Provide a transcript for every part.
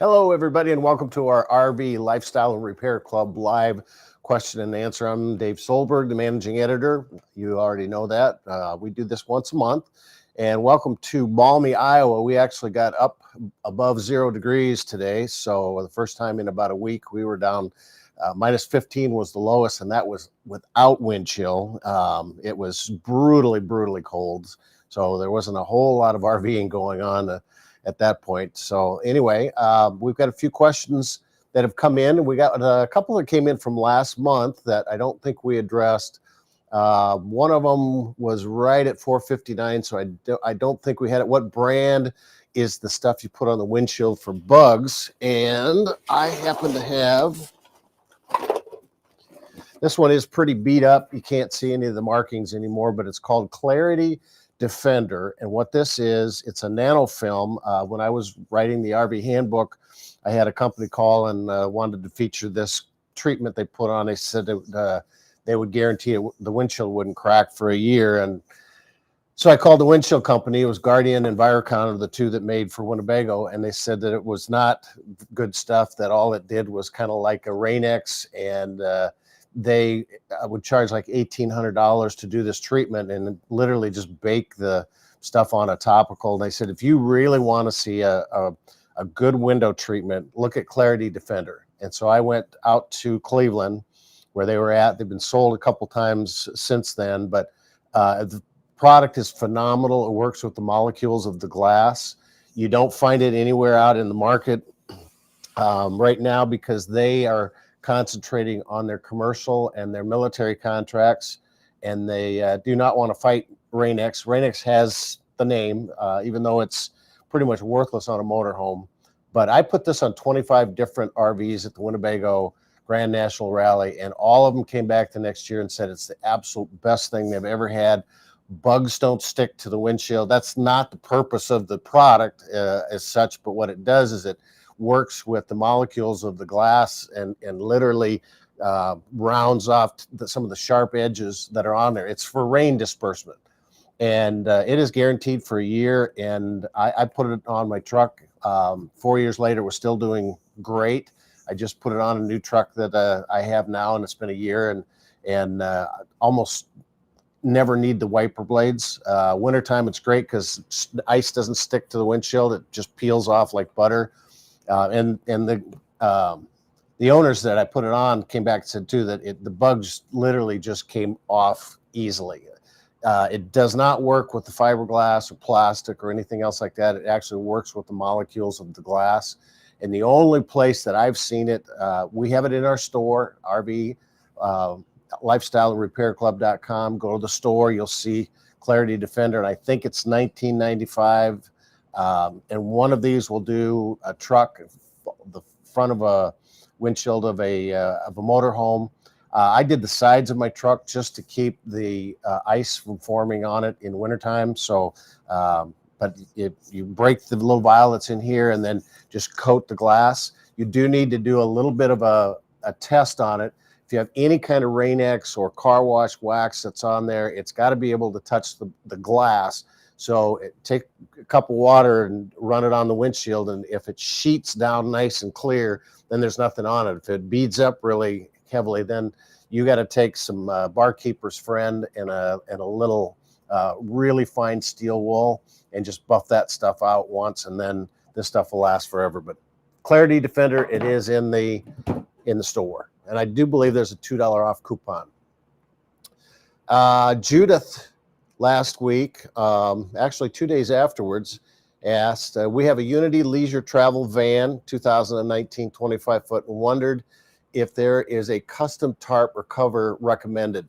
Hello, everybody, and welcome to our RV Lifestyle and Repair Club live question and answer. I'm Dave Solberg, the managing editor. You already know that. We do this once a month. And welcome to balmy Iowa. We actually got up above 0 degrees today. So the first time in about a week, we were down minus 15 was the lowest, and that was without wind chill. It was brutally cold. So there wasn't a whole lot of RVing going on at that point. So anyway, we've got a few questions that have come in. We got a couple that came in from last month that I don't think we addressed. One of them was right at 459, so I don't think we had it. What brand is the stuff you put on the windshield for bugs? And I happen to have, this one is pretty beat up. You can't see any of the markings anymore, but it's called Clarity Defender. And what this is, it's a nanofilm. When I was writing the RV handbook, I had a company call and wanted to feature this treatment they put on. They said that they would guarantee the windshield wouldn't crack for a year. And so I called the windshield company. It was Guardian and Viricon, the two that made for Winnebago. And they said that it was not good stuff, that all it did was kind of like a Rain-X, and they would charge like $1,800 to do this treatment and literally just bake the stuff on a topical. They said, if you really want to see a good window treatment, look at Clarity Defender. And so I went out to Cleveland where they were at. They've been sold a couple times since then, but the product is phenomenal. It works with the molecules of the glass. You don't find it anywhere out in the market right now because they are concentrating on their commercial and their military contracts, and they do not want to fight Rain-X. Rain-X has the name, even though it's pretty much worthless on a motorhome. But I put this on 25 different RVs at the Winnebago Grand National Rally, and all of them came back the next year and said it's the absolute best thing they've ever had. Bugs don't stick to the windshield. That's not the purpose of the product as such, but what it does is it works with the molecules of the glass and literally rounds off some of the sharp edges that are on there. It's for rain disbursement, and it is guaranteed for a year. And I put it on my truck. 4 years later, we're still doing great. I just put it on a new truck that I have now, and it's been a year, and almost never need the wiper blades. Wintertime, it's great because ice doesn't stick to the windshield. It just peels off like butter. And the owners that I put it on came back and said too that the bugs literally just came off easily. It does not work with the fiberglass or plastic or anything else like that. It actually works with the molecules of the glass. And the only place that I've seen it, we have it in our store, RV Lifestyle and Repair Club.com. Go to the store, you'll see Clarity Defender, and I think it's $19.95. And one of these will do a truck, the front of a windshield of a motorhome. I did the sides of my truck just to keep the ice from forming on it in wintertime. So, but if you break the little vial that's in here and then just coat the glass, you do need to do a little bit of a test on it. If you have any kind of Rain-X or car wash wax that's on there, it's got to be able to touch the glass. So take a cup of water and run it on the windshield, and if it sheets down nice and clear, then there's nothing on it. If it beads up really heavily, then you got to take some barkeeper's friend and a little really fine steel wool and just buff that stuff out once, and then this stuff will last forever. But Clarity Defender, it is in the store, and I do believe there's a $2 off coupon. Judith last week, actually 2 days afterwards, asked, we have a Unity leisure travel van, 2019 25-foot, and wondered if there is a custom tarp or cover recommended.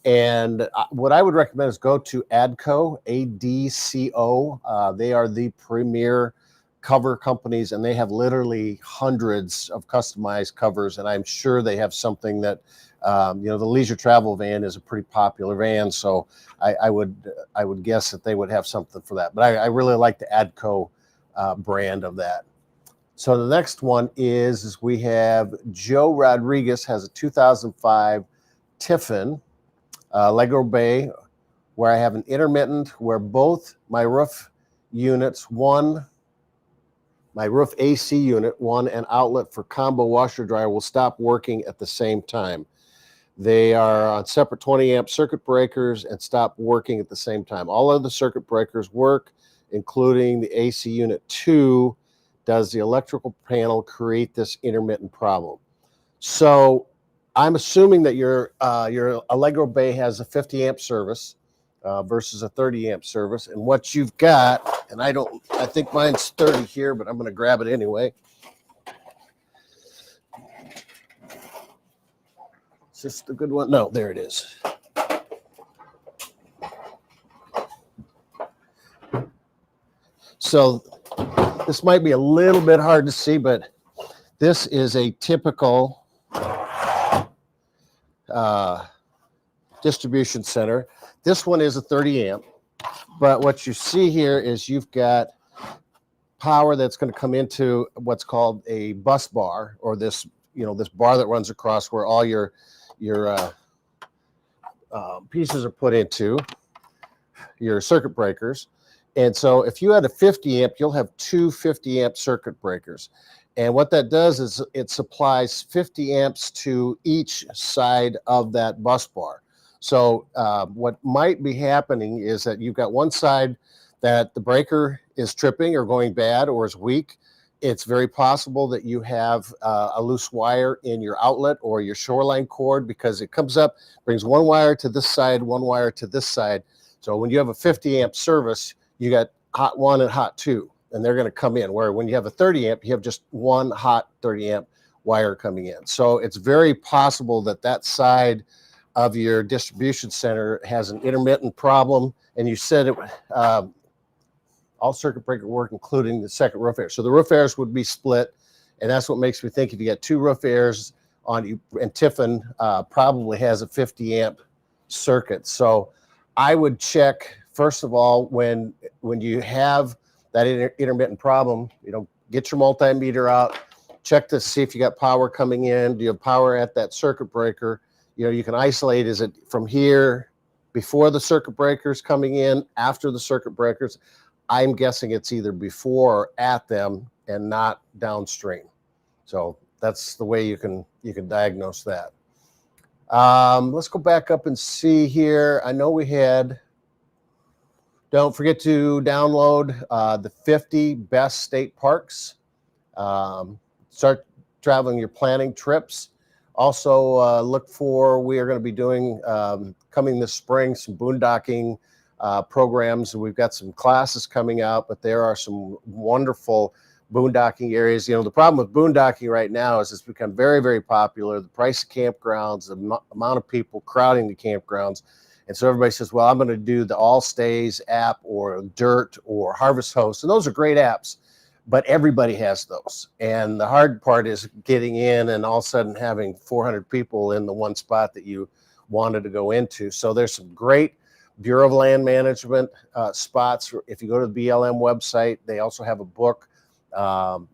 And what I would recommend is go to ADCO, ADCO. They are the premier cover companies, and they have literally hundreds of customized covers, and I'm sure they have something that the leisure travel van is a pretty popular van, so I would guess that they would have something for that. But I really like the ADCO brand of that. So the next one is we have Joe Rodriguez has a 2005 Tiffin Lego Bay, where I have an intermittent where both my roof units, one my roof AC unit, one, and outlet for combo washer dryer will stop working at the same time. They are on separate 20 amp circuit breakers and stop working at the same time. All of the circuit breakers work, including the AC unit 2. Does the electrical panel create this intermittent problem? So I'm assuming that your Allegro Bay has a 50 amp service versus a 30 amp service. And what you've got, and I think mine's 30 here, but I'm going to grab it anyway. Is this the good one? No, there it is. So this might be a little bit hard to see, but this is a typical distribution center. This one is a 30 amp, but what you see here is you've got power that's going to come into what's called a bus bar, or this bar that runs across where all your pieces are put into your circuit breakers. And so if you had a 50 amp, you'll have two 50 amp circuit breakers. And what that does is it supplies 50 amps to each side of that bus bar. So what might be happening is that you've got one side that the breaker is tripping or going bad or is weak. It's very possible that you have a loose wire in your outlet or your shoreline cord, because it comes up, brings one wire to this side, one wire to this side. So when you have a 50 amp service, you got hot 1 and hot 2, and they're going to come in. Where when you have a 30 amp, you have just one hot 30 amp wire coming in. So it's very possible that that side of your distribution center has an intermittent problem. And you said it, all circuit breaker work, including the second roof air. So the roof airs would be split, and that's what makes me think if you got two roof airs on you, and Tiffin probably has a 50 amp circuit. So I would check, first of all, when you have that intermittent problem, get your multimeter out, check to see if you got power coming in. Do you have power at that circuit breaker? You can isolate, is it from here before the circuit breakers coming in, after the circuit breakers? I'm guessing it's either before or at them and not downstream. So that's the way you can diagnose that. Let's go back up and see here. I know we had, don't forget to download the 50 best state parks. Start traveling your planning trips. Also look for, we are going to be doing, coming this spring, some boondocking programs. We've got some classes coming out, but there are some wonderful boondocking areas. The problem with boondocking right now is it's become very, very popular. The price of campgrounds, the amount of people crowding the campgrounds. And so everybody says, well, I'm going to do the All Stays app or Dirt or Harvest Host. And those are great apps, but everybody has those. And the hard part is getting in and all of a sudden having 400 people in the one spot that you wanted to go into. So there's some great Bureau of Land Management spots. If you go to the BLM website, they also have a book.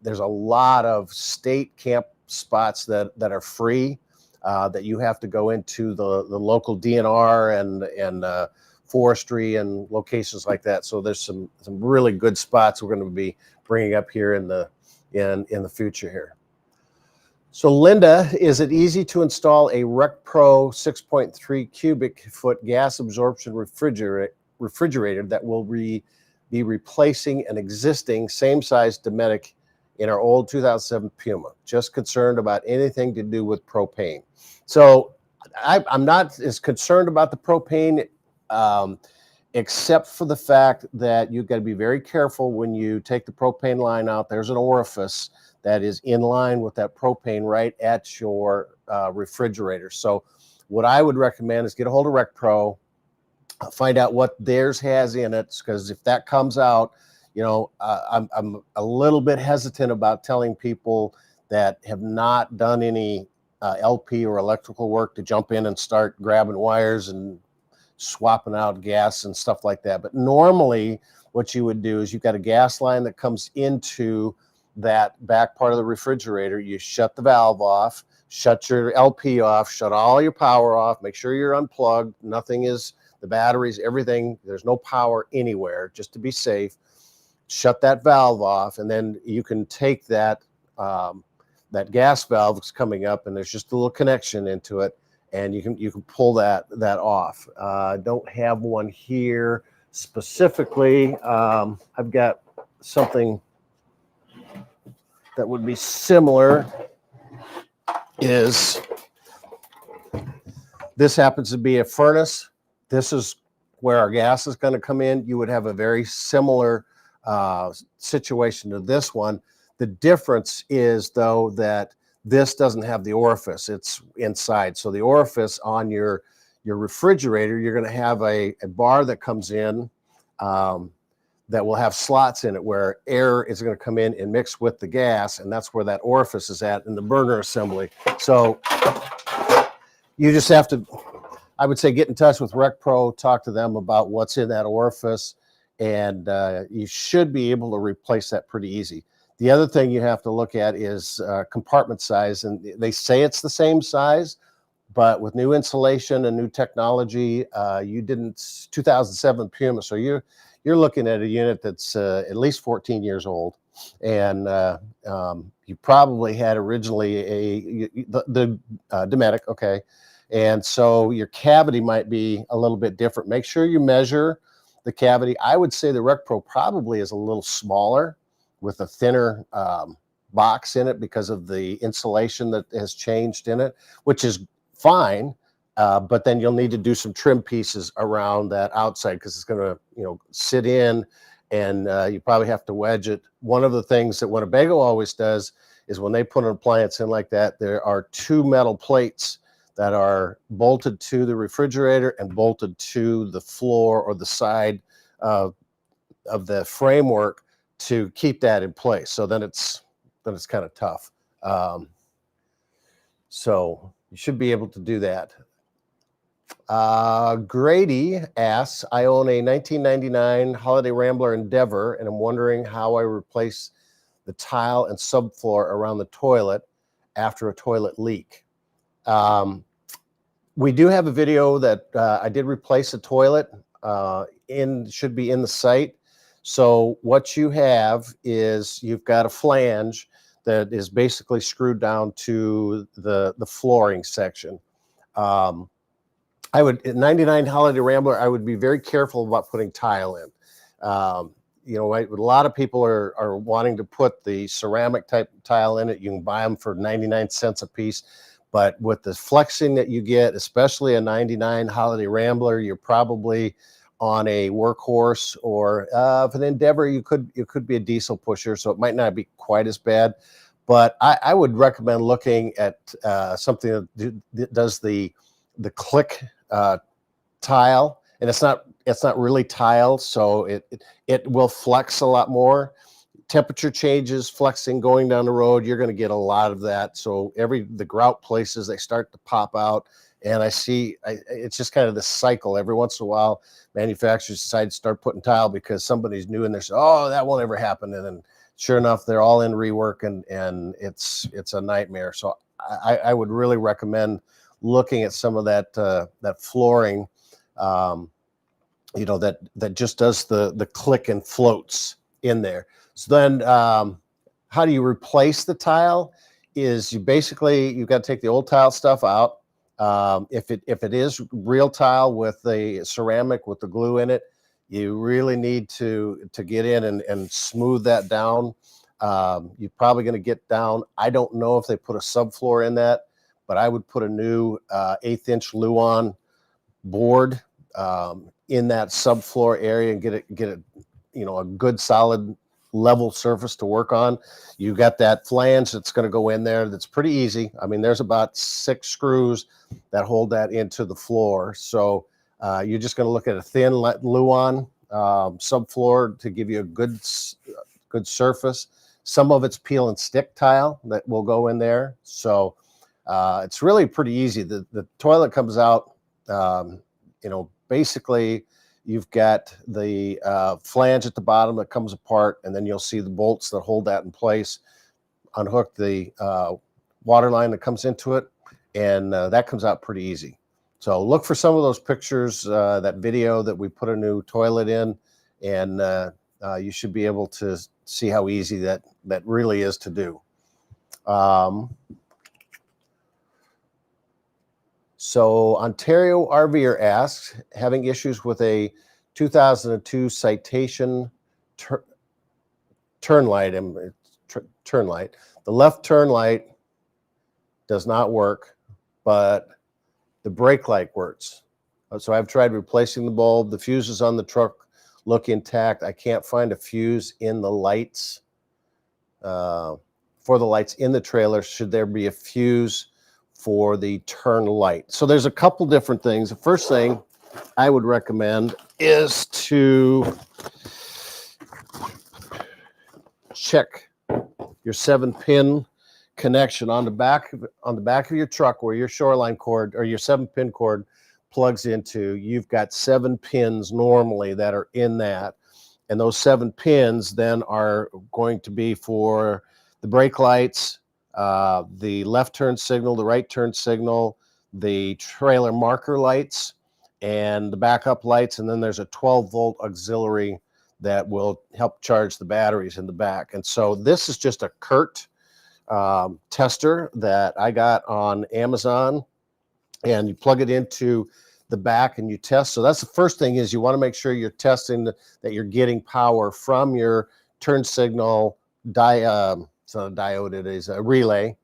There's a lot of state camp spots that are free, that you have to go into the local DNR and forestry and locations like that. So there's some really good spots we're going to be bringing up here in the future here. So Linda, is it easy to install a RecPro 6.3 cubic foot gas absorption refrigerator that will be replacing an existing same size Dometic in our old 2007 Puma? Just concerned about anything to do with propane. So I'm not as concerned about the propane, except for the fact that you've got to be very careful when you take the propane line out. There's an orifice that is in line with that propane right at your refrigerator. So what I would recommend is get a hold of RecPro, find out what theirs has in it, because if that comes out, I'm a little bit hesitant about telling people that have not done any LP or electrical work to jump in and start grabbing wires and swapping out gas and stuff like that. But normally what you would do is you've got a gas line that comes into that back part of the refrigerator. You shut the valve off, shut your LP off, shut all your power off, make sure you're unplugged. Nothing is, the batteries, everything, there's no power anywhere, just to be safe. shut that valve off, and then you can take that that gas valve that's coming up, and there's just a little connection into it, and you can pull that off. Don't have one here specifically. I've got something that would be similar. This happens to be a furnace. This is where our gas is going to come in. You would have a very similar situation to this one. The difference is, though, that this doesn't have the orifice. It's inside. So the orifice on your refrigerator, you're going to have a bar that comes in that will have slots in it where air is going to come in and mix with the gas, and that's where that orifice is at in the burner assembly. So you just have to, I would say, get in touch with RecPro, talk to them about what's in that orifice, and you should be able to replace that pretty easy. The other thing you have to look at is compartment size, and they say it's the same size, but with new insulation and new technology, 2007 Puma, so you're looking at a unit that's at least 14 years old, and you probably had originally the Dometic, okay, and so your cavity might be a little bit different. Make sure you measure the cavity. I would say the RecPro probably is a little smaller with a thinner box in it because of the insulation that has changed in it, which is fine. But then you'll need to do some trim pieces around that outside because it's going to, sit in, and you probably have to wedge it. One of the things that Winnebago always does is when they put an appliance in like that, there are two metal plates that are bolted to the refrigerator and bolted to the floor or the side of the framework to keep that in place. So then it's kind of tough. So you should be able to do that. Grady asks, I own a 1999 Holiday Rambler Endeavor, and I'm wondering how I replace the tile and subfloor around the toilet after a toilet leak. We do have a video that I did replace a toilet, should be in the site. So what you have is you've got a flange that is basically screwed down to the flooring section. I would, at 99 Holiday Rambler, I would be very careful about putting tile in. A lot of people are wanting to put the ceramic type tile in it. You can buy them for 99 cents a piece. But with the flexing that you get, especially a 99 Holiday Rambler, you're probably on a workhorse, or for the Endeavor, you could be a diesel pusher, so it might not be quite as bad. But I would recommend looking at something that does the click tile, and it's not really tile, so it will flex a lot more. Temperature changes, flexing, going down the road, you're going to get a lot of that. So the grout places, they start to pop out. And it's just kind of this cycle. Every once in a while, manufacturers decide to start putting tile because somebody's new, and they're saying, oh, that won't ever happen. And then sure enough, they're all in rework, and it's a nightmare. So I would really recommend looking at some of that flooring, that just does the click and floats in there. So then how do you replace the tile? Is you've got to take the old tile stuff out. If it is real tile with the ceramic with the glue in it, you really need to get in and smooth that down. You're probably going to get down. I don't know if they put a subfloor in that, but I would put a new 1/8 inch Luan board in that subfloor area and get it, a good solid level surface to work on. You got that flange that's going to go in there. That's pretty easy. I mean, there's about 6 screws that hold that into the floor. So you're just going to look at a thin Luan subfloor to give you a good surface. Some of it's peel and stick tile that will go in there. So it's really pretty easy. The toilet comes out, basically you've got the flange at the bottom that comes apart, and then you'll see the bolts that hold that in place. Unhook the water line that comes into it, and that comes out pretty easy. So look for some of those pictures, that video that we put a new toilet in, and you should be able to see how easy that really is to do. So Ontario RVer asks, having issues with a 2002 Citation turn light. The left turn light does not work, but the brake light works. So I've tried replacing the bulb. The fuses on the truck look intact. I can't find a fuse in the lights, for the lights in the trailer. Should there be a fuse for the turn light? So there's a couple different things. The first thing I would recommend is to check your 7-pin connection on the back of your truck, where your shoreline cord or your 7-pin cord plugs into. You've got 7 pins normally that are in that, and those 7 pins then are going to be for the brake lights, the left turn signal, the right turn signal, the trailer marker lights, and the backup lights. And then there's a 12-volt auxiliary that will help charge the batteries in the back. And so this is just a CURT tester that I got on Amazon, and you plug it into the back and you test. So that's the first thing, is you want to make sure you're testing that you're getting power from your turn signal it's not a diode, it is a relay,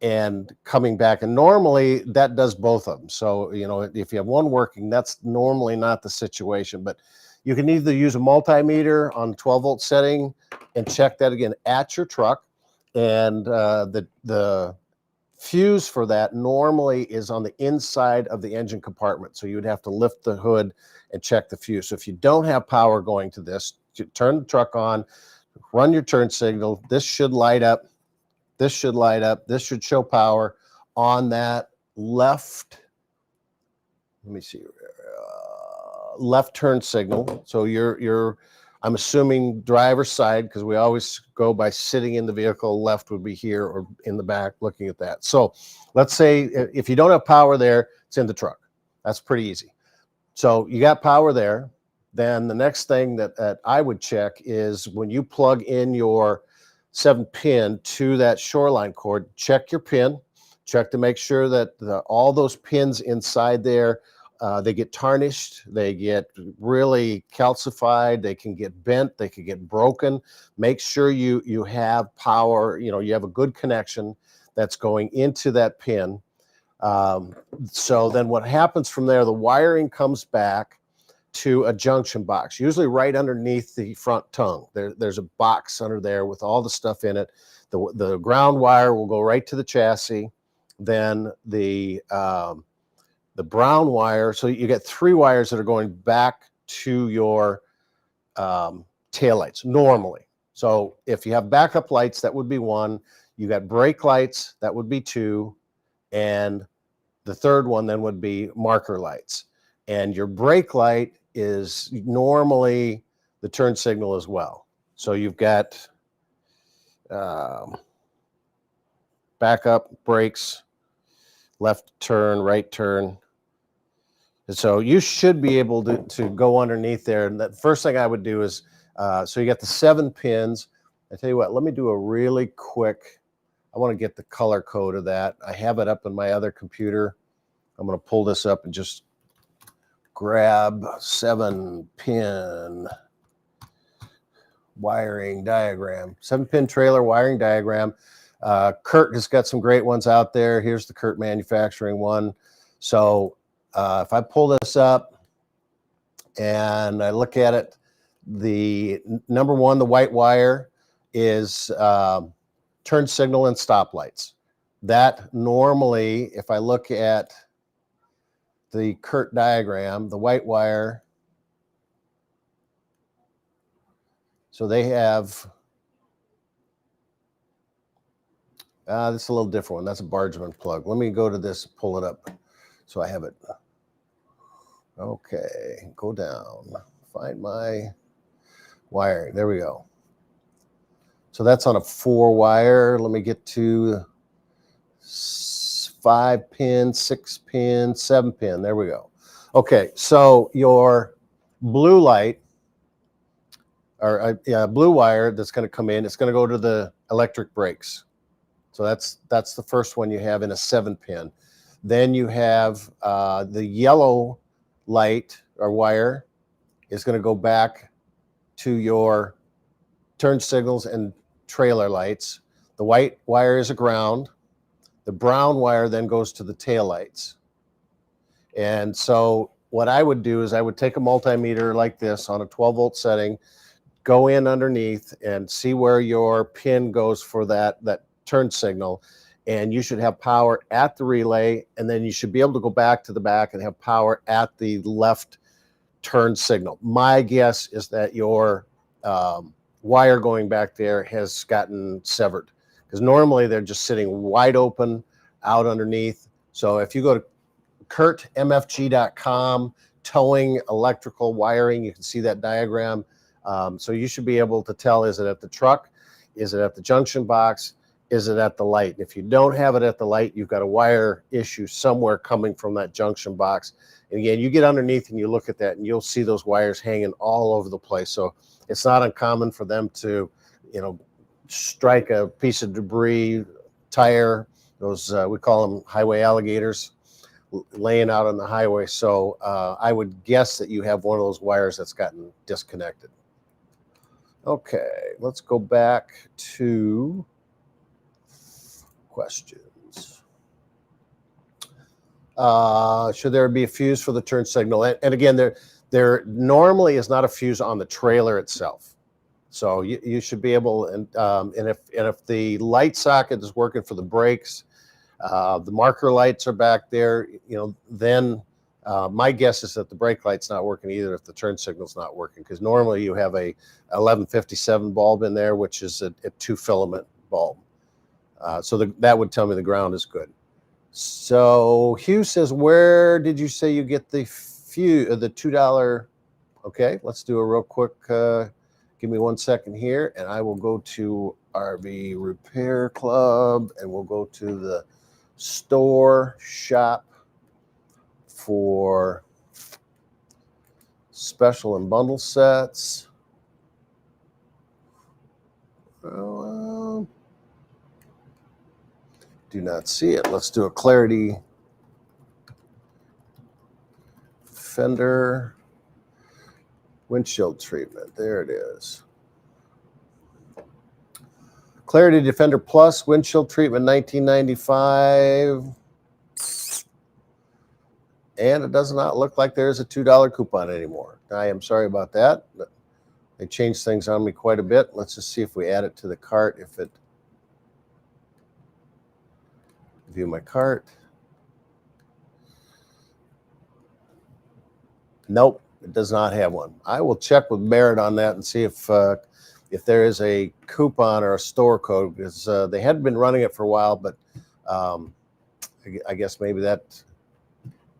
and coming back. And normally that does both of them. So, you know, if you have one working, that's normally not the situation. But you can either use a multimeter on 12-volt setting and check that again at your truck. And the fuse for that normally is on the inside of the engine compartment. So you would have to lift the hood and check the fuse. So if you don't have power going to this, you turn the truck on, run your turn signal. This should light up. This should light up. This should show power on that left. Let me see. Left turn signal. So I'm assuming driver's side, because we always go by sitting in the vehicle. Left would be here, or in the back looking at that. So let's say if you don't have power there, it's in the truck. That's pretty easy. So you got power there. Then the next thing that I would check is when you plug in your 7-pin to that shoreline cord, check your pin, check to make sure that all those pins inside there, they get tarnished, they get really calcified, they can get bent, they can get broken. Make sure you have power, you have a good connection that's going into that pin. So then what happens from there, the wiring comes back to a junction box, usually right underneath the front tongue. There's a box under there with all the stuff in it. The ground wire will go right to the chassis. Then the brown wire, so you get 3 wires that are going back to your taillights normally. So if you have backup lights, that would be 1. You got brake lights, that would be 2. And the third one then would be marker lights. And your brake light is normally the turn signal as well. So you've got backup, brakes, left turn, right turn. And so you should be able to go underneath there. And the first thing I would do is, so you got the 7 pins. I tell you what, let me do a really quick, I want to get the color code of that. I have it up in my other computer. I'm going to pull this up and just grab 7-pin wiring diagram. 7-pin trailer wiring diagram. CURT has got some great ones out there. Here's the CURT manufacturing one. So if I pull this up and I look at it, the number 1, the white wire, is turn signal and stop lights. That normally, if I look at the CURT diagram, the white wire, so they have, this is a little different one. That's a Bargeman plug. Let me go to this, pull it up so I have it. Okay, go down, find my wiring. There we go. So that's on a 4 wire. Let me get to 5-pin, 6-pin, 7-pin. There we go. Okay, so your blue light or yeah, blue wire that's going to come in. It's going to go to the electric brakes. So that's the first one you have in a 7-pin. Then you have the yellow light or wire is going to go back to your turn signals and trailer lights. The white wire is a ground. The brown wire then goes to the tail lights. And so what I would do is I would take a multimeter like this on a 12-volt setting, go in underneath and see where your pin goes for that turn signal, and you should have power at the relay, and then you should be able to go back to the back and have power at the left turn signal. My guess is that your wire going back there has gotten severed, because normally they're just sitting wide open out underneath. So if you go to kurtmfg.com, towing electrical wiring, you can see that diagram. So you should be able to tell, is it at the truck? Is it at the junction box? Is it at the light? If you don't have it at the light, you've got a wire issue somewhere coming from that junction box. And again, you get underneath and you look at that and you'll see those wires hanging all over the place. So it's not uncommon for them to, strike a piece of debris, tire, those, we call them highway alligators, laying out on the highway. So I would guess that you have one of those wires that's gotten disconnected. Okay, let's go back to questions. Should there be a fuse for the turn signal? And again, there normally is not a fuse on the trailer itself. So you should be able, and if the light socket is working for the brakes, the marker lights are back there, then my guess is that the brake light's not working either if the turn signal's not working, because normally you have a 1157 bulb in there, which is a 2-filament bulb. So that would tell me the ground is good. So Hugh says, where did you say you get the fuse, the $2? Okay, let's do a real quick, give me 1 second here, and I will go to RV Repair Club, and we'll go to the store shop for special and bundle sets. Do not see it. Let's do a Clarity fender windshield treatment. There it is. Clarity Defender Plus windshield treatment, $19.95. And it does not look like there's a $2 coupon anymore. I am sorry about that, but they changed things on me quite a bit. Let's just see if we add it to the cart. If it, view my cart. Nope, it does not have one. I will check with Barrett on that and see if there is a coupon or a store code, because they had been running it for a while, but I guess maybe that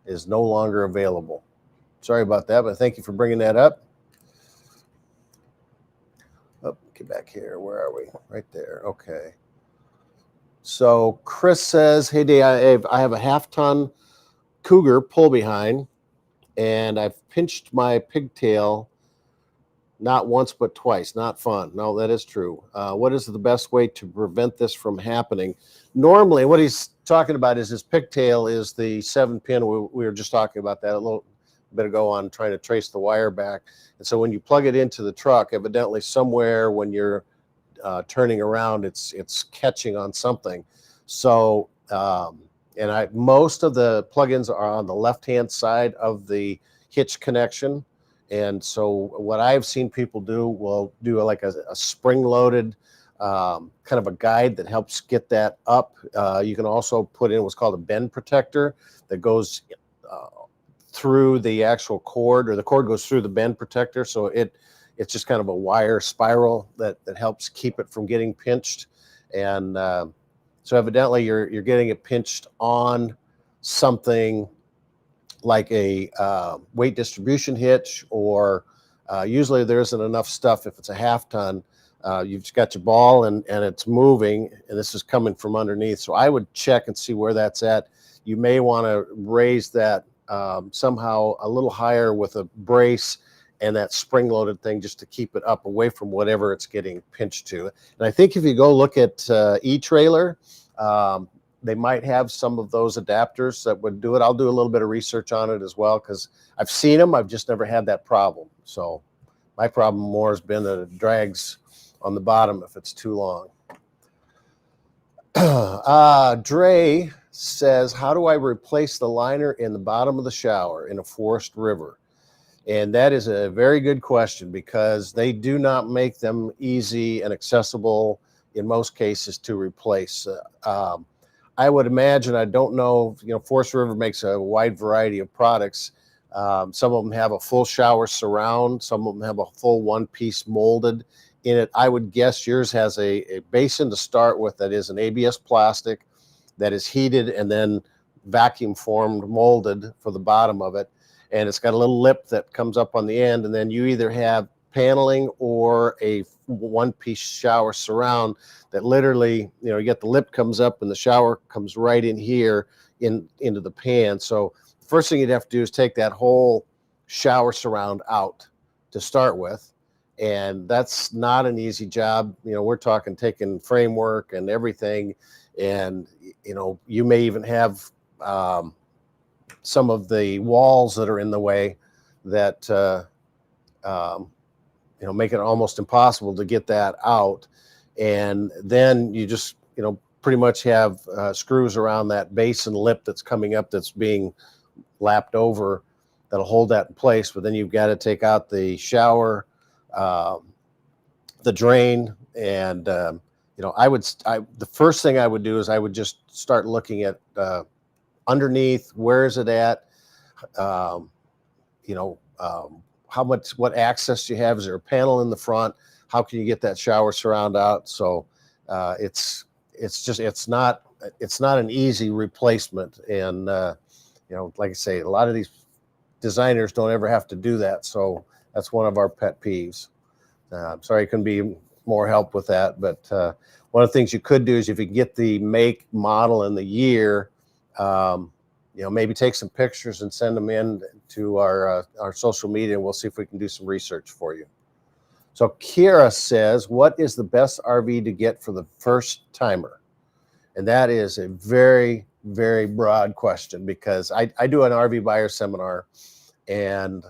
is no longer available. Sorry about that, but thank you for bringing that up. Oh, get back here. Where are we? Right there. Okay. So Chris says, hey, Dave, I have a 1/2-ton Cougar pull behind, and I've pinched my pigtail not once but twice. Not fun. No, that is true. What is the best way to prevent this from happening? Normally, what he's talking about is his pigtail is the 7-pin. We were just talking about that a little bit ago on trying to trace the wire back. And so when you plug it into the truck, evidently somewhere when you're turning around, it's catching on something. So, most of the plugins are on the left-hand side of the hitch connection. And so what I've seen people do will do like a spring-loaded kind of a guide that helps get that up. You can also put in what's called a bend protector that goes through the actual cord, or the cord goes through the bend protector. So it's just kind of a wire spiral that helps keep it from getting pinched. And so evidently you're getting it pinched on something like a weight distribution hitch, or usually there isn't enough stuff if it's a 1/2-ton. You've just got your ball and it's moving, and this is coming from underneath. So I would check and see where that's at. You may want to raise that somehow a little higher with a brace, and that spring-loaded thing just to keep it up away from whatever it's getting pinched to. And I think if you go look at E-Trailer, they might have some of those adapters that would do it. I'll do a little bit of research on it as well, because I've seen them. I've just never had that problem. So my problem more has been that it drags on the bottom if it's too long. Dre says, how do I replace the liner in the bottom of the shower in a forest river? And that is a very good question, because they do not make them easy and accessible in most cases to replace. I would imagine, I don't know, Forest River makes a wide variety of products. Some of them have a full shower surround. Some of them have a full one-piece molded in it. I would guess yours has a basin to start with that is an ABS plastic that is heated and then vacuum formed, molded for the bottom of it. And it's got a little lip that comes up on the end. And then you either have paneling or a one-piece shower surround that literally, you get the lip comes up and the shower comes right in here into the pan. So the first thing you'd have to do is take that whole shower surround out to start with. And that's not an easy job. We're talking taking framework and everything. And, you may even have some of the walls that are in the way that, make it almost impossible to get that out. And then you just, pretty much have screws around that basin lip that's coming up, that's being lapped over, that'll hold that in place. But then you've got to take out the shower, the drain, and the first thing I would do is I would just start looking at underneath, where is it at, what access do you have? Is there a panel in the front? How can you get that shower surround out? So it's not an easy replacement. And like I say, a lot of these designers don't ever have to do that. So that's one of our pet peeves. I'm sorry I couldn't be more help with that, but one of the things you could do is, if you get the make, model, and the year, maybe take some pictures and send them in to our social media, and we'll see if we can do some research for you. So Kira says, what is the best RV to get for the first timer? And that is a very, very broad question, because I do an RV buyer seminar, and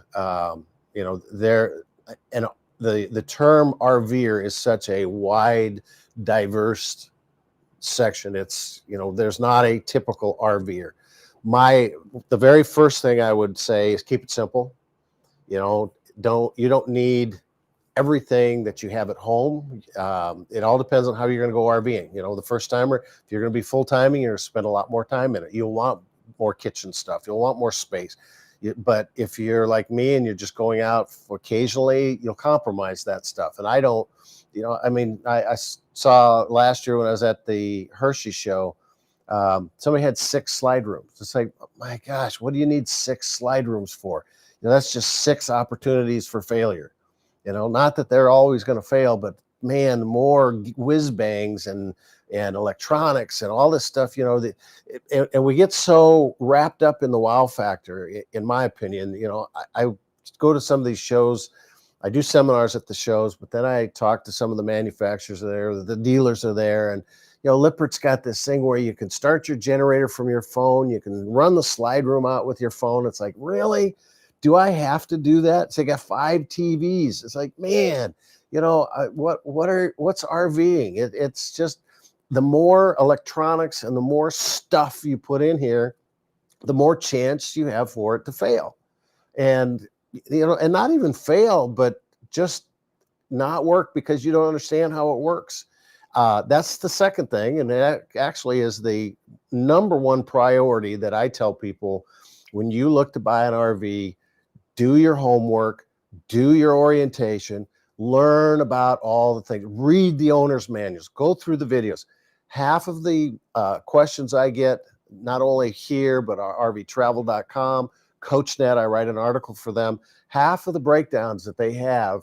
the term RVer is such a wide, diverse section. It's, there's not a typical RVer. The very first thing I would say is keep it simple. You don't need everything that you have at home. It all depends on how you're going to go RVing. The first timer, if you're going to be full timing, you're going to spend a lot more time in it. You'll want more kitchen stuff. You'll want more space. But if you're like me and you're just going out occasionally, you'll compromise that stuff. And I don't, I saw last year when I was at the Hershey show, somebody had 6 slide rooms. It's like, oh my gosh, what do you need 6 slide rooms for? That's just 6 opportunities for failure. Not that they're always going to fail, but man, more whiz bangs and electronics and all this stuff, and we get so wrapped up in the wow factor, in my opinion. I go to some of these shows, I do seminars at the shows, but then I talk to some of the manufacturers there, the dealers are there, and Lippert's got this thing where you can start your generator from your phone, you can run the slide room out with your phone. It's like, really? Do I have to do that? So I got 5 TVs. It's like, man, what's RVing? It's just, the more electronics and the more stuff you put in here, the more chance you have for it to fail. And, and not even fail, but just not work because you don't understand how it works. That's the second thing. And that actually is the number one priority that I tell people when you look to buy an RV. Do your homework, do your orientation, learn about all the things, read the owner's manuals, go through the videos. Half of the questions I get, not only here, but our RVtravel.com, CoachNet, I write an article for them. Half of the breakdowns that they have,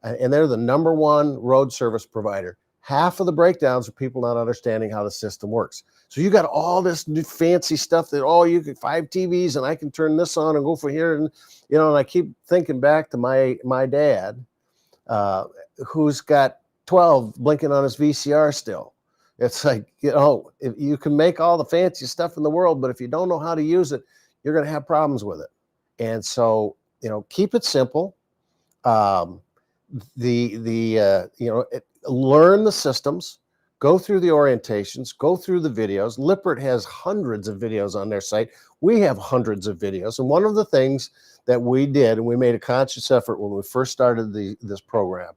and they're the #1 road service provider, half of the breakdowns are people not understanding how the system works. So you got all this new fancy stuff that, oh, you can 5 TVs and I can turn this on and go for here. And, you know, and I keep thinking back to my dad, who's got 12 blinking on his VCR still. It's like, you know, if you can make all the fancy stuff in the world, but if you don't know how to use it, you're going to have problems with it. And so, you know, keep it simple. Learn the systems, go through the orientations, go through the videos. Lippert has hundreds of videos on their site. We have hundreds of videos. And one of the things that we did, and we made a conscious effort when we first started this program,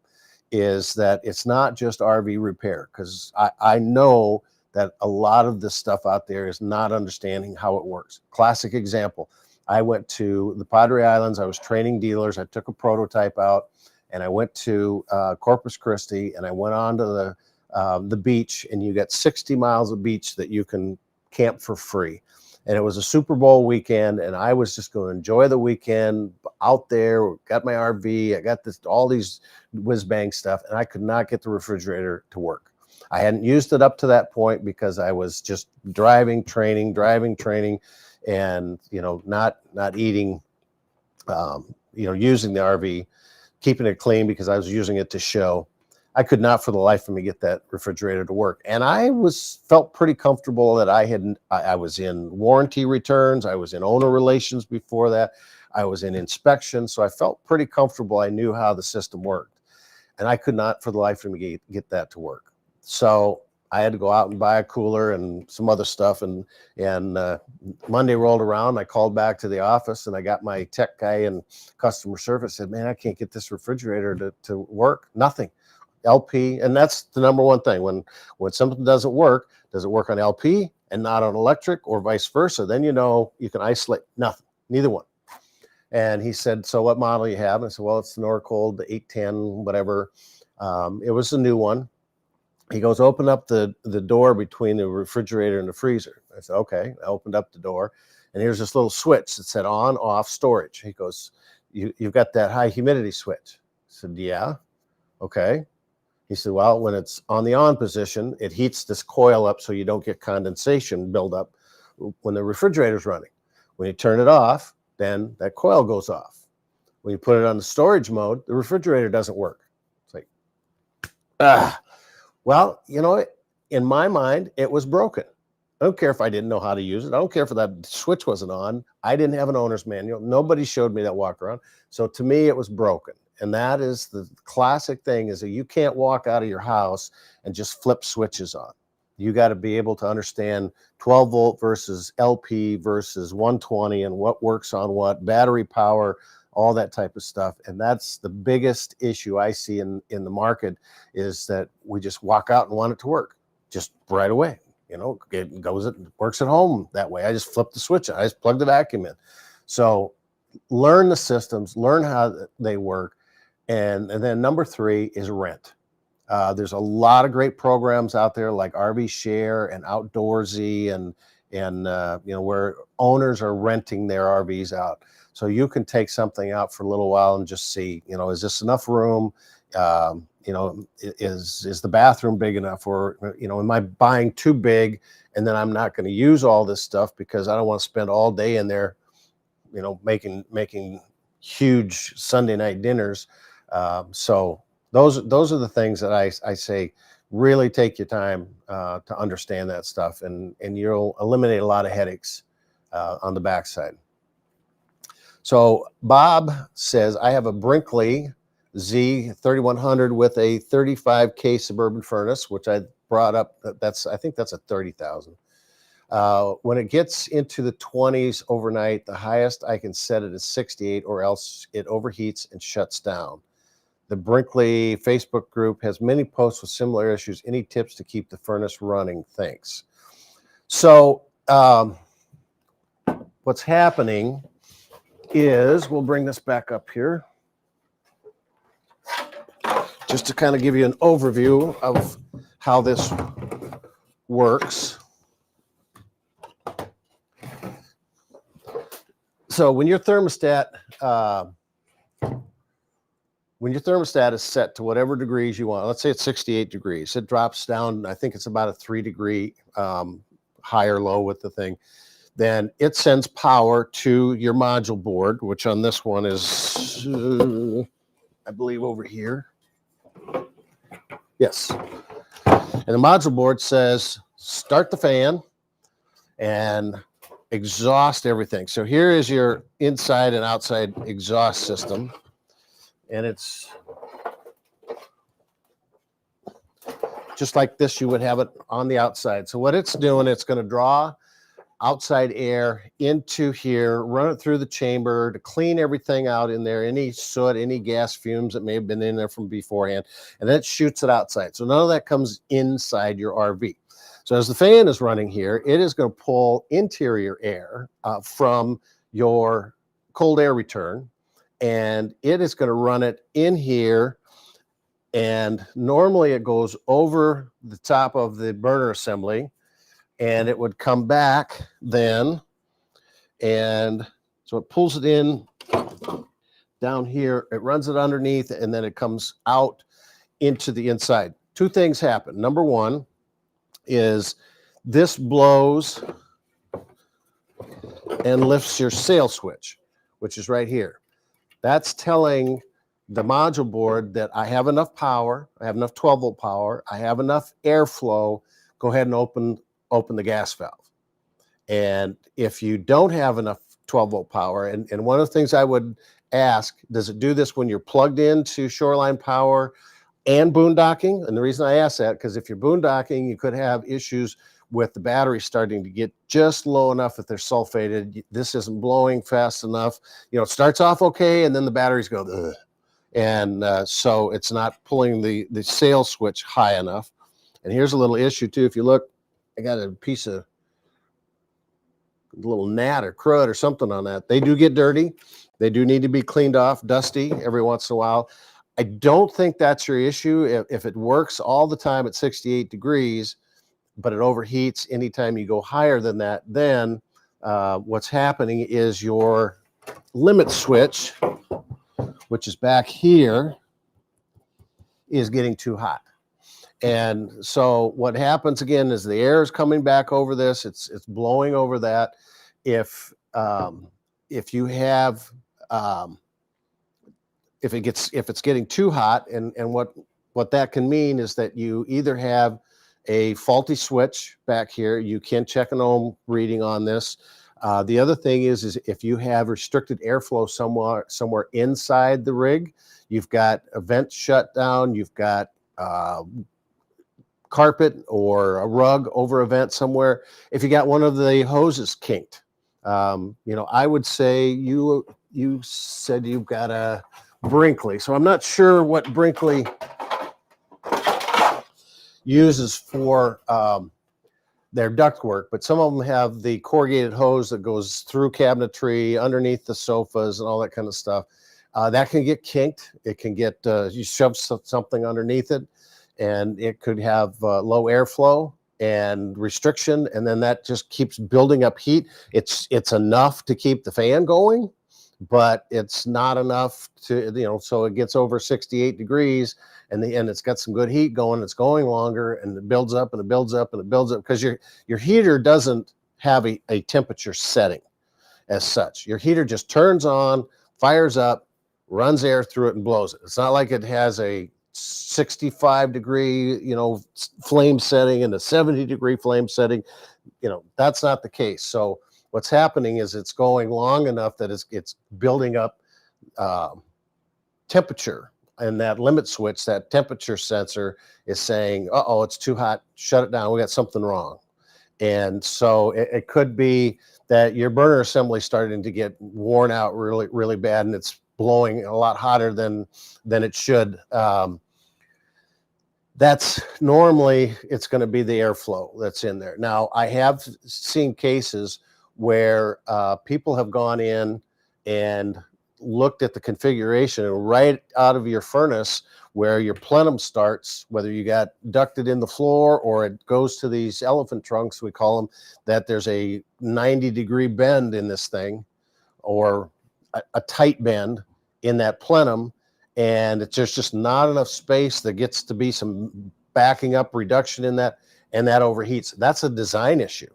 is that it's not just RV repair, because I know that a lot of this stuff out there is not understanding how it works. Classic example, I went to the Padre Islands. I was training dealers. I took a prototype out, and I went to Corpus Christi, and I went on to the beach, and you got 60 miles of beach that you can camp for free. And it was a Super Bowl weekend, and I was just going to enjoy the weekend out there. Got my RV, I got all these whiz-bang stuff, and I could not get the refrigerator to work. I hadn't used it up to that point because I was just driving, training, and, you know, not eating, you know, using the RV, keeping it clean because I was using it to show. I could not for the life of me get that refrigerator to work. And I felt pretty comfortable that I was in warranty returns. I was in owner relations before that. I was in inspection. So I felt pretty comfortable. I knew how the system worked, and I could not for the life of me get that to work. So I had to go out and buy a cooler and some other stuff. And Monday rolled around. I called back to the office, and I got my tech guy in customer service, said, man, I can't get this refrigerator to work. Nothing. LP, and that's the number one thing. When something doesn't work, does it work on LP and not on electric, or vice versa? Then you know you can isolate. Nothing, neither one. And he said, so what model you have? And I said, well, it's the Norcold, the 810, whatever. It was a new one. He goes, open up the door between the refrigerator and the freezer. I said, okay. I opened up the door, and here's this little switch that said on, off, storage. He goes, you've got that high humidity switch. I said, yeah. Okay. He said, well, when it's on the on position, it heats this coil up so you don't get condensation buildup when the refrigerator's running. When you turn it off, then that coil goes off. When you put it on the storage mode, the refrigerator doesn't work. It's like, well, you know, in my mind, it was broken. I don't care if I didn't know how to use it. I don't care if that switch wasn't on. I didn't have an owner's manual. Nobody showed me that walk around. So to me, it was broken. And that is the classic thing, is that you can't walk out of your house and just flip switches on. You got to be able to understand 12 volt versus LP versus 120 and what works on what, battery power, all that type of stuff. And that's the biggest issue I see in the market, is that we just walk out and want it to work just right away. You know, it works at home that way. I just flip the switch. I just plug the vacuum in. So learn the systems, learn how they work. And then number 3 is rent. There's a lot of great programs out there like RV Share and Outdoorsy and you know, where owners are renting their RVs out. So you can take something out for a little while and just see, you know, is this enough room? You know, is the bathroom big enough? Or, you know, am I buying too big and then I'm not going to use all this stuff because I don't want to spend all day in there, you know, making huge Sunday night dinners. So those are the things that I say, really take your time to understand that stuff, and you'll eliminate a lot of headaches on the backside. So Bob says, I have a Brinkley Z3100 with a 35K Suburban furnace, which I brought up. I think that's a 30,000. When it gets into the 20s overnight, the highest I can set it is 68, or else it overheats and shuts down. The Brinkley Facebook group has many posts with similar issues. Any tips to keep the furnace running? Thanks. So what's happening is, we'll bring this back up here just to kind of give you an overview of how this works. So when your thermostat is set to whatever degrees you want, let's say it's 68 degrees, it drops down, I think it's about a 3 degree high or low with the thing. Then it sends power to your module board, which on this one is, I believe, over here. Yes. And the module board says, start the fan and exhaust everything. So here is your inside and outside exhaust system. And it's just like this, you would have it on the outside. So what it's doing, it's going to draw outside air into here, run it through the chamber to clean everything out in there, any soot, any gas fumes that may have been in there from beforehand, and then it shoots it outside. So none of that comes inside your RV. So as the fan is running here, it is going to pull interior air from your cold air return, and it is going to run it in here. And normally it goes over the top of the burner assembly, and it would come back then. And so it pulls it in down here, it runs it underneath, and then it comes out into the inside. Two things happen. Number one is this blows and lifts your sail switch, which is right here. That's telling the module board that I have enough power, I have enough 12-volt power, I have enough airflow, go ahead and open the gas valve. And if you don't have enough 12-volt power, and one of the things I would ask, does it do this when you're plugged into shoreline power and boondocking? And the reason I ask that, because if you're boondocking, you could have issues with the battery starting to get just low enough that they're sulfated. This isn't blowing fast enough. You know, it starts off okay, and then the batteries go, ugh. And so it's not pulling the sail switch high enough. And here's a little issue too. If you look, I got a piece of little gnat or crud or something on that. They do get dirty. They do need to be cleaned off, dusty every once in a while. I don't think that's your issue. If it works all the time at 68 degrees, but it overheats anytime you go higher than that, then what's happening is your limit switch, which is back here, is getting too hot. And so what happens again is the air is coming back over this. It's blowing over that. If you have if it's getting too hot, and what that can mean is that you either have a faulty switch back here. You can check an ohm reading on this. The other thing is if you have restricted airflow somewhere inside the rig, you've got a vent shut down, you've got carpet or a rug over a vent somewhere. If you got one of the hoses kinked, I would say you said you've got a Brinkley. So I'm not sure what Brinkley uses for their ductwork, but some of them have the corrugated hose that goes through cabinetry, underneath the sofas, and all that kind of stuff. That can get kinked. It can get you shove something underneath it, and it could have low airflow and restriction, and then that just keeps building up heat. It's enough to keep the fan going, but it's not enough to, so it gets over 68 degrees, and it's got some good heat going. It's going longer, and it builds up and it builds up and it builds up, because your heater doesn't have a temperature setting as such. Your heater just turns on, fires up, runs air through it, and blows it. It's not like it has a 65 degree, flame setting and a 70 degree flame setting. That's not the case. So what's happening is it's going long enough that it's building up temperature, and that limit switch, that temperature sensor, is saying, uh-oh, it's too hot, shut it down, we got something wrong. And so it could be that your burner assembly is starting to get worn out really, really bad, and it's blowing a lot hotter than it should. That's normally, it's going to be the airflow that's in there. Now, I have seen cases where people have gone in and looked at the configuration, and right out of your furnace where your plenum starts, whether you got ducted in the floor or it goes to these elephant trunks, we call them, that there's a 90-degree bend in this thing, or a tight bend in that plenum, and there's just not enough space. There gets to be some backing up reduction in that, and that overheats. That's a design issue.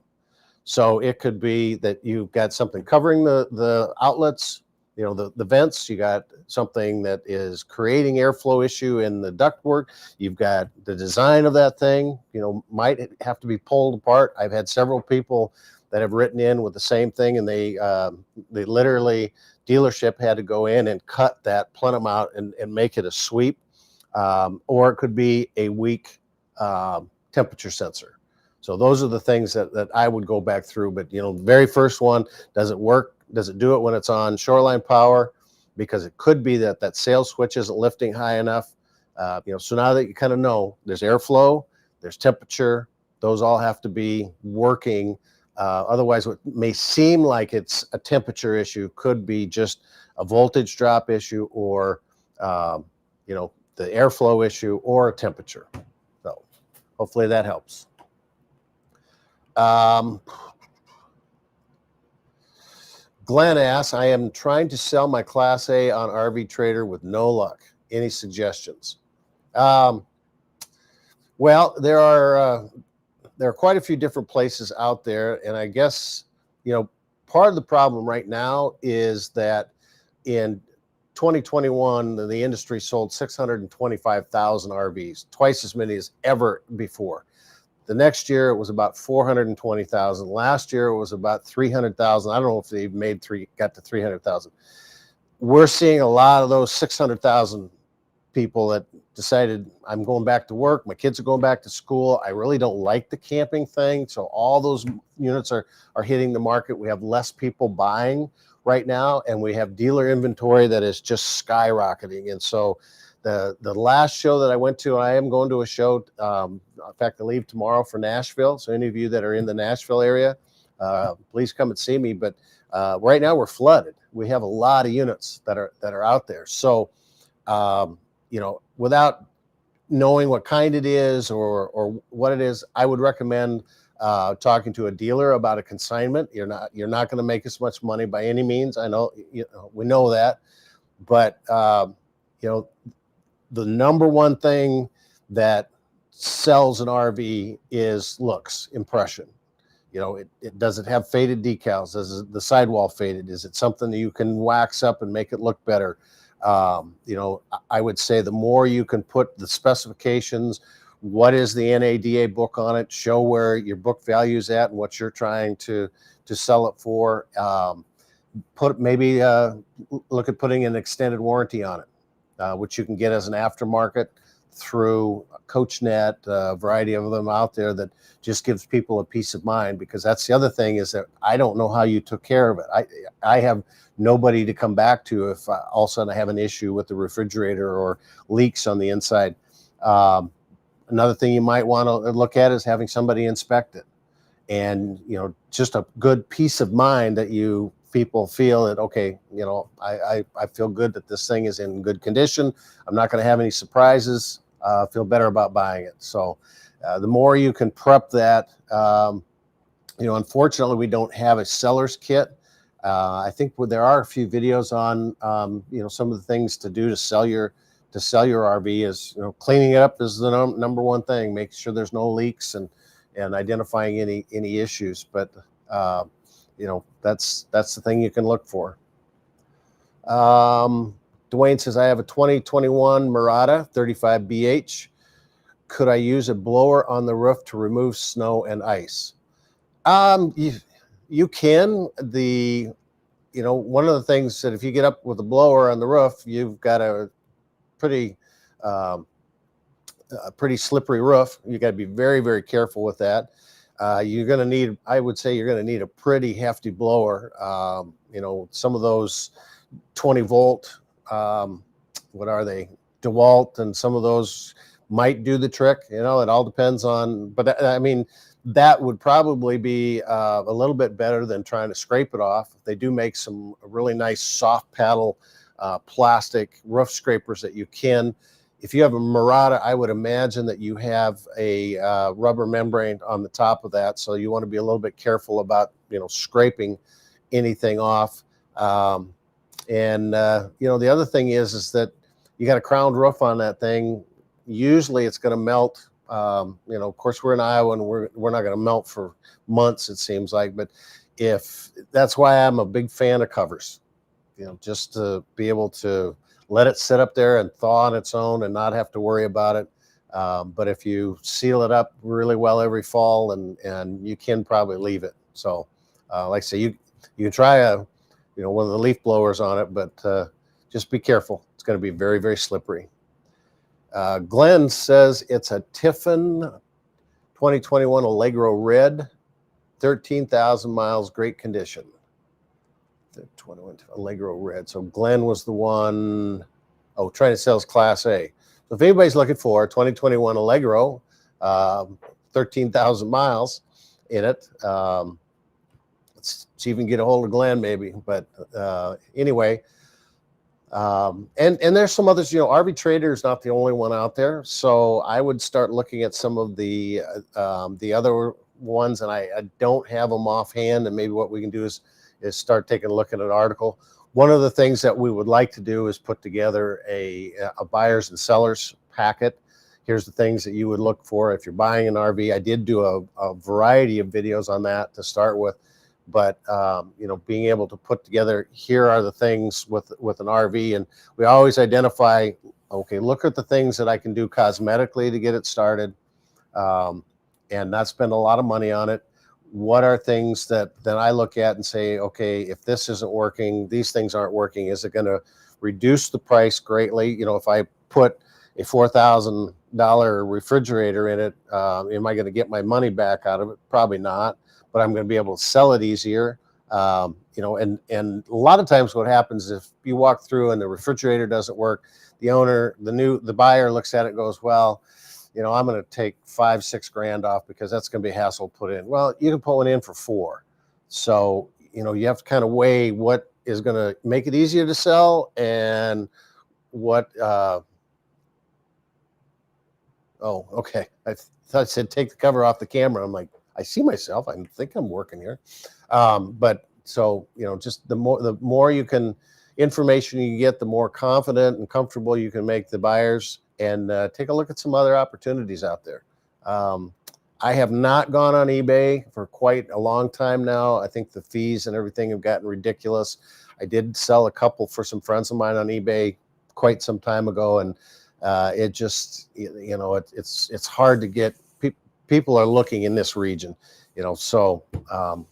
So it could be that you've got something covering the outlets, you know, the vents. You got something that is creating airflow issue in the ductwork. You've got the design of that thing, you know, might have to be pulled apart. I've had several people that have written in with the same thing, and they literally, dealership had to go in and cut that plenum out and make it a sweep. Or it could be a weak temperature sensor. So those are the things that I would go back through. But, you know, the very first one, does it work? Does it do it when it's on shoreline power? Because it could be that sail switch isn't lifting high enough. You know, so now that you kind of know, there's airflow, there's temperature, those all have to be working. Otherwise, what may seem like it's a temperature issue could be just a voltage drop issue, or, you know, the airflow issue, or a temperature. So hopefully that helps. Glenn asks, I am trying to sell my Class A on RV Trader with no luck. Any suggestions? Well, there are quite a few different places out there, and I guess, you know, part of the problem right now is that in 2021, the industry sold 625,000 RVs, twice as many as ever before. The next year, it was about 420,000. Last year, it was about 300,000. I don't know if they got to 300,000. We're seeing a lot of those 600,000 people that decided, I'm going back to work, my kids are going back to school, I really don't like the camping thing. So all those units are hitting the market. We have less people buying right now, and we have dealer inventory that is just skyrocketing. And so the last show that I went to, I am going to a show, in fact, I leave tomorrow for Nashville. So any of you that are in the Nashville area, please come and see me. But right now we're flooded. We have a lot of units that are out there. So, you know, without knowing what kind it is or what it is, I would recommend talking to a dealer about a consignment. You're not going to make as much money by any means. I know, you know, we know that, but you know, the number one thing that sells an RV is looks, impression. You know, it does it have faded decals? Does the sidewall faded? Is it something that you can wax up and make it look better? You know, I would say the more you can put the specifications, what is the NADA book on it, show where your book value is at and what you're trying to sell it for. Maybe look at putting an extended warranty on it, which you can get as an aftermarket through CoachNet, a variety of them out there that just gives people a peace of mind. Because that's the other thing, is that I don't know how you took care of it. I have nobody to come back to if all of a sudden I have an issue with the refrigerator or leaks on the inside. Another thing you might want to look at is having somebody inspect it, and, you know, just a good peace of mind that people feel that, okay, you know, I feel good that this thing is in good condition. I'm not going to have any surprises. Feel better about buying it. So the more you can prep that, you know, unfortunately we don't have a seller's kit. I think there are a few videos on, you know, some of the things to do to sell your RV. Is, you know, cleaning it up is the number one thing. Make sure there's no leaks and identifying any issues. But you know, that's the thing you can look for. Dwayne says, I have a 2021 Murata 35 BH. Could I use a blower on the roof to remove snow and ice? You can. You know, one of the things that if you get up with a blower on the roof, you've got a pretty slippery roof. You got to be very, very careful with that. You're going to need, I would say you're going to need a pretty hefty blower. You know, some of those 20 volt, what are they, DeWalt, and some of those might do the trick. You know, it all depends on, but I mean, that would probably be a little bit better than trying to scrape it off. They do make some really nice soft paddle plastic roof scrapers that you can. If you have a Murata, I would imagine that you have a rubber membrane on the top of that. So you want to be a little bit careful about, you know, scraping anything off. And you know, the other thing is that you got a crowned roof on that thing. Usually it's going to melt You know, of course, we're in Iowa, and we're not going to melt for months, it seems like. But if that's why I'm a big fan of covers, you know, just to be able to let it sit up there and thaw on its own and not have to worry about it. But if you seal it up really well every fall, and you can probably leave it. So, like I say, you can try one of the leaf blowers on it, but just be careful. It's going to be very, very slippery. Glenn says it's a Tiffin 2021 Allegro Red, 13,000 miles, great condition. The 21 Allegro Red. So Glenn was the one, trying to sell his Class A. So if anybody's looking for a 2021 Allegro, 13,000 miles in it, let's see if we can get a hold of Glenn maybe. But anyway, and there's some others. RV Trader is not the only one out there. So I would start looking at some of the other ones, and I don't have them offhand. And maybe what we can do is start taking a look at an article. One of the things that we would like to do is put together a buyers and sellers packet. Here's the things that you would look for if you're buying an RV. I did do a variety of videos on that to start with, but being able to put together, here are the things with an RV, and we always identify, okay, look at the things that I can do cosmetically to get it started, and not spend a lot of money on it. What are things that I look at and say, okay, if this isn't working, these things aren't working, is it going to reduce the price greatly? If I put a $4,000 refrigerator in it, am I going to get my money back out of it? Probably not, but I'm going to be able to sell it easier. And a lot of times what happens, if you walk through and the refrigerator doesn't work, the buyer looks at it and goes, well, I'm going to take $5-6 grand off because that's going to be a hassle to put in. Well, you can put one in for $4. So, you have to kind of weigh what is going to make it easier to sell and what, okay. I thought I said, take the cover off the camera. I'm like, I see myself. I think I'm working here. But so, just the more information you get, the more confident and comfortable you can make the buyers, and take a look at some other opportunities out there. I have not gone on eBay for quite a long time now. I think the fees and everything have gotten ridiculous. I did sell a couple for some friends of mine on eBay quite some time ago, and it just, it's hard to get. People are looking in this region, so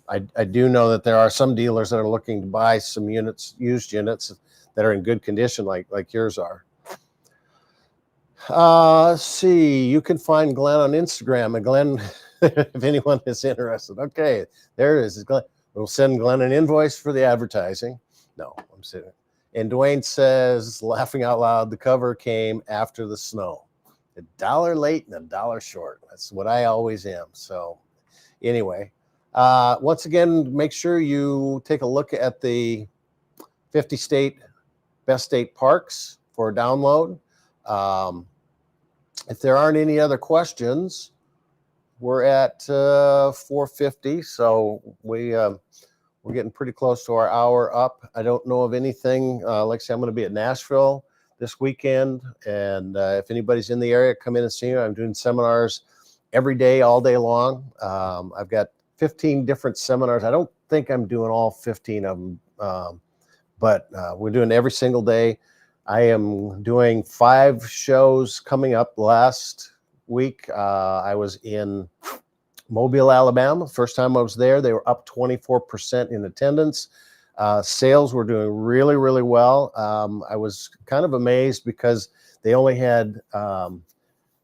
I do know that there are some dealers that are looking to buy some used units that are in good condition, like yours are. Let's see, you can find Glenn on Instagram, and Glenn, if anyone is interested, okay, there it is. Glenn. We'll send Glenn an invoice for the advertising. No, I'm sitting. And Dwayne says, laughing out loud, the cover came after the snow. $1 late and $1 short. That's what I always am. So anyway, once again, make sure you take a look at the 50 best state parks for a download. If there aren't any other questions, we're at 4:50, so we're getting pretty close to our hour up. I don't know of anything. Like I said, I'm going to be at Nashville this weekend, and if anybody's in the area, come in and see me. I'm doing seminars every day, all day long. I've got 15 different seminars. I don't think I'm doing all 15 of them, but we're doing every single day. I am doing 5 shows coming up. Last week, I was in Mobile, Alabama. First time I was there, they were up 24% in attendance. Sales were doing really, really well. I was kind of amazed because they only had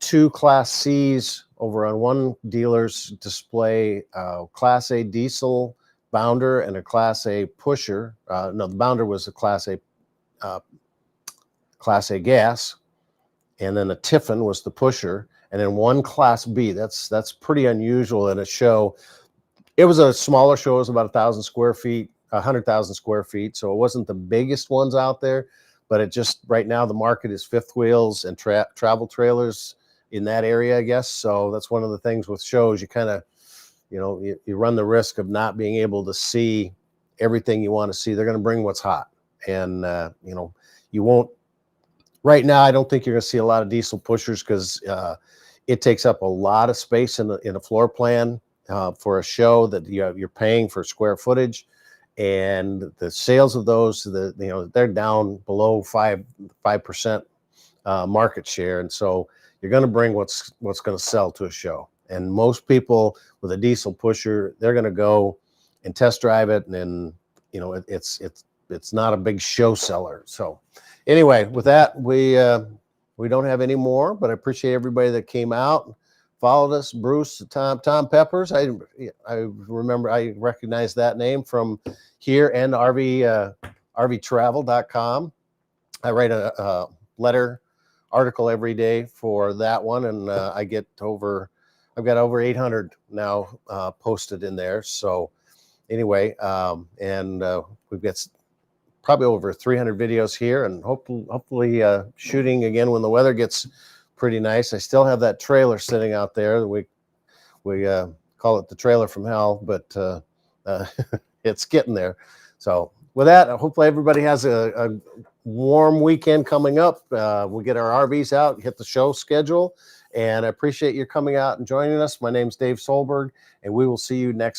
2 Class C's over on one dealer's display, Class A diesel bounder and a Class A pusher. No, the bounder was a Class A gas, and then a Tiffin was the pusher, and then 1 Class B. That's pretty unusual in a show. It was a smaller show. It was about 1,000 square feet, 100,000 square feet. So it wasn't the biggest ones out there, but it just, right now the market is fifth wheels and travel trailers in that area, I guess. So that's one of the things with shows. You kind of, you run the risk of not being able to see everything you want to see. They're going to bring what's hot, and you won't. Right now, I don't think you're going to see a lot of diesel pushers because It takes up a lot of space in a floor plan for a show that you're paying for square footage, and the sales of those, they're down below 5% market share, and so you're going to bring what's going to sell to a show. And most people with a diesel pusher, they're going to go and test drive it, and it's not a big show seller. So anyway, with that, we don't have any more, but I appreciate everybody that came out, followed us. Bruce, Tom Peppers. I remember, I recognize that name from here and RVTravel.com. I write a letter article every day for that one, and I've got over 800 now posted in there. So anyway, we've got probably over 300 videos here, and hopefully shooting again when the weather gets pretty nice. I still have that trailer sitting out there. We call it the trailer from hell, but it's getting there. So with that, hopefully everybody has a warm weekend coming up. We'll get our RVs out, hit the show schedule, and I appreciate you coming out and joining us. My name's Dave Solberg, and we will see you next